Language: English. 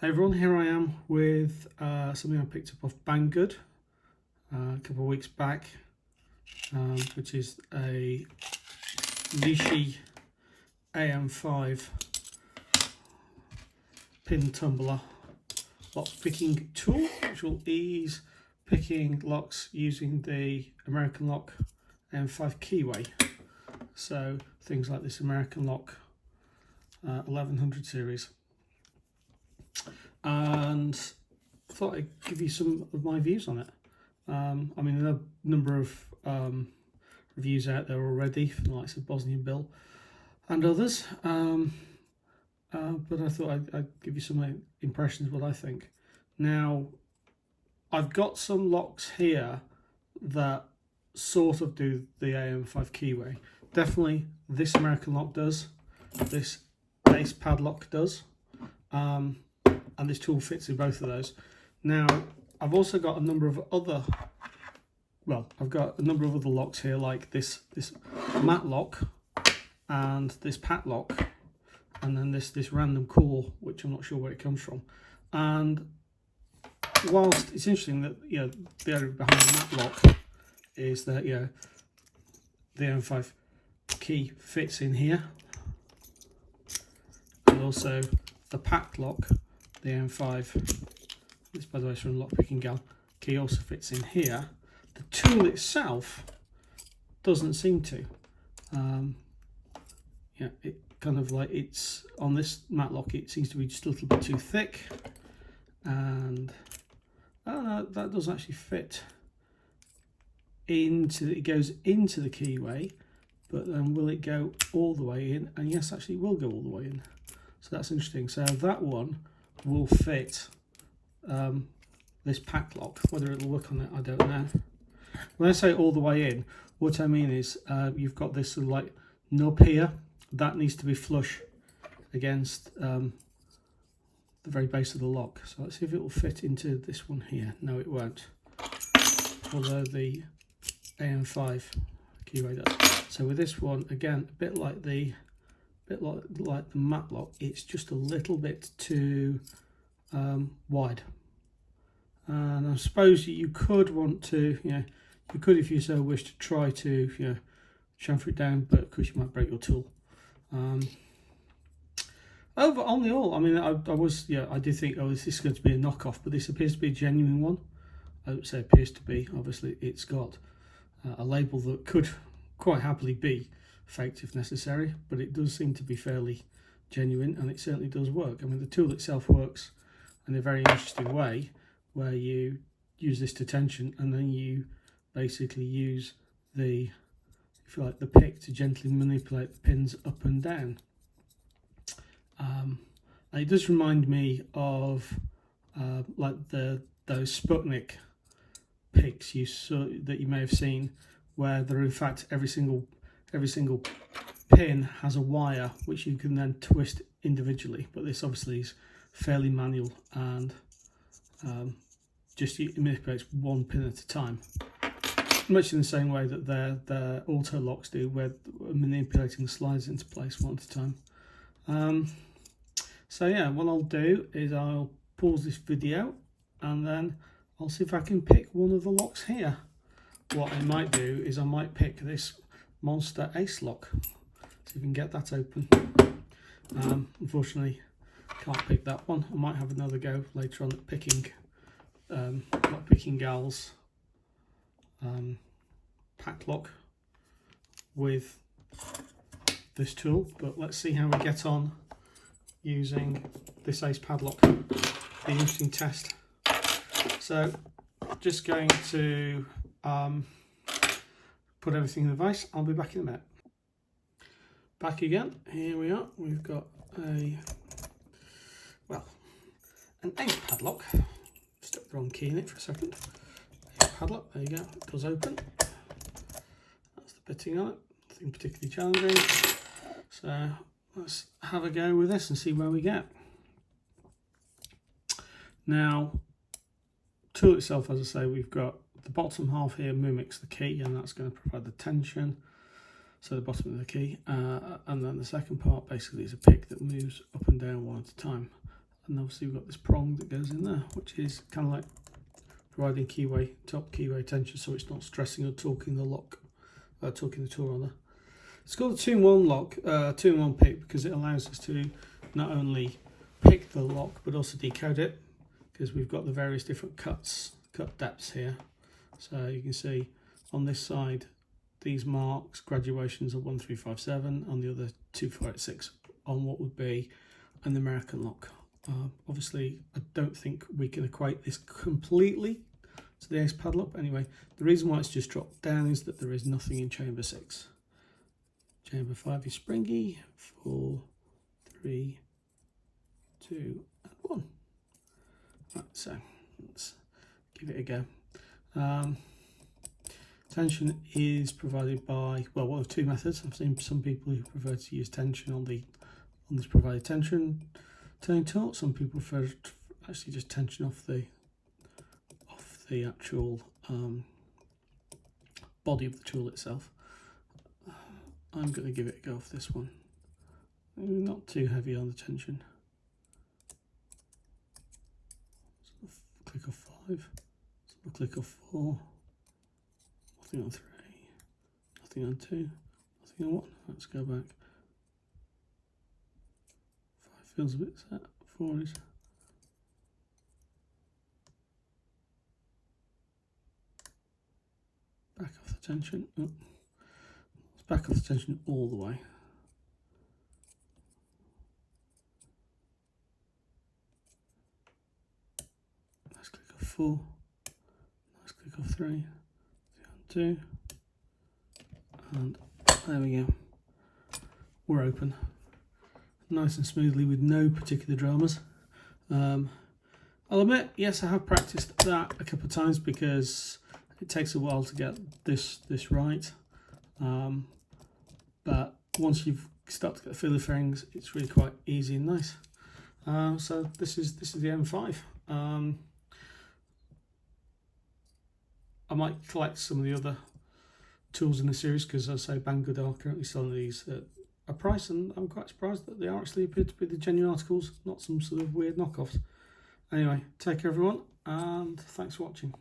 Hey everyone, here I am with something I picked up off Banggood a couple of weeks back, which is a Lishi AM5 pin tumbler lock picking tool, which will ease picking locks using the American Lock AM5 keyway. So things like this American Lock 1100 series. And I thought I'd give you some of my views on it. I mean, there are a number of reviews out there already from the likes of Bosnian Bill and others, but I thought I'd give you some impressions, what I think. Now, I've got some locks here that sort of do the AM5 keyway. Definitely this American Lock does, this base padlock does, and this tool fits in both of those. Now, I've also got a number of other, I've got a number of other locks here, like this Matlock and this PacLocks, and then this random core, which I'm not sure where it comes from. And whilst it's interesting that the idea behind the Matlock is that the AM5 key fits in here, and also the PacLocks, the AM5, this by the way is from Lockpicking Gal, key also fits in here. The tool itself doesn't seem to. It kind of like, it's on this Matlock, it seems to be just a little bit too thick, and that does actually fit into, it goes into the keyway, but then will it go all the way in? And yes, actually it will go all the way in. So that's interesting. So that one will fit this PacLocks. Whether it'll work on it, I don't know. When I say all the way in, what I mean is you've got this sort of like nub here that needs to be flush against the very base of the lock. So let's see if it will fit into this one here. No, it won't, although the AM5 keyway does. So with this one, again, a bit like the Matlock, it's just a little bit too wide. And I suppose you could want to, you could, if you so wish, to try to, chamfer it down, but of course you might break your tool. Over on the all, I mean, I do think, oh, this is going to be a knockoff, but this appears to be a genuine one. I would say appears to be. Obviously, it's got a label that could quite happily be faked if necessary, but it does seem to be fairly genuine, and it certainly does work. I mean, the tool itself works in a very interesting way, where you use this to tension, and then you basically use the, if you like, the pick to gently manipulate the pins up and down. And it does remind me of like those Sputnik picks that you may have seen, where they're in fact every single pin has a wire which you can then twist individually, but this obviously is fairly manual, and just manipulates one pin at a time, much in the same way that their auto locks do, where manipulating the slides into place one at a time. So yeah, what I'll do is I'll pause this video, and then I'll see if I can pick one of the locks here. What I might do is I might pick this monster ace lock, see if we can get that open. Unfortunately, can't pick that one. I might have another go later on at picking Lockpicking Gal's PacLocks with this tool, but let's see how we get on using this ace padlock. Be an interesting test. So just going to put everything in the vise. I'll be back in a minute. Back again. Here we are. We've got an ace padlock. Stuck the wrong key in it for a second. Ace padlock. There you go. It does open. That's the bitting on it. Nothing particularly challenging. So let's have a go with this and see where we get. Now, tool itself, as I say, we've got the bottom half here mimics the key, and that's going to provide the tension. So the bottom of the key, and then the second part basically is a pick that moves up and down one at a time. and obviously we've got this prong that goes in there, which is kind of like providing keyway, top keyway tension, so it's not stressing or torquing the lock, torquing the tool rather. It's called a 2-in-1 lock, 2-in-1 pick, because it allows us to not only pick the lock but also decode it, because we've got the various different cut depths here. So you can see on this side these marks, graduations of 1357, on the other 2486 on what would be an American lock. Obviously I don't think we can equate this completely to the ace padlock, but anyway, the reason why it's just dropped down is that there is nothing in chamber 6. Chamber 5 is springy. 4, 3, 2 and 1. Right, so let's give it a go. Tension is provided by, well, one of two methods. I've seen some people who prefer to use tension on this provided tension turning tool. Some people prefer to actually just tension off the actual body of the tool itself. I'm going to give it a go for this one. Not too heavy on the tension. Click of 5, click of 4, nothing on 3, nothing on 2, nothing on 1. Let's go back. 5 feels a bit set, 4 is. Back off the tension. Oh. Let's back off the tension all the way. Nice click of 4. Nice click of 3. 2. And there we go. We're open. Nice and smoothly with no particular dramas. I'll admit, yes, I have practiced that a couple of times because it takes a while to get this right. But once you've started to get the feel of things, it's really quite easy and nice. So this is the AM5. I might collect some of the other tools in the series because, as I say, Banggood are currently selling these at a price, and I'm quite surprised that they are actually appear to be the genuine articles, not some sort of weird knockoffs. Anyway, take care everyone, and thanks for watching.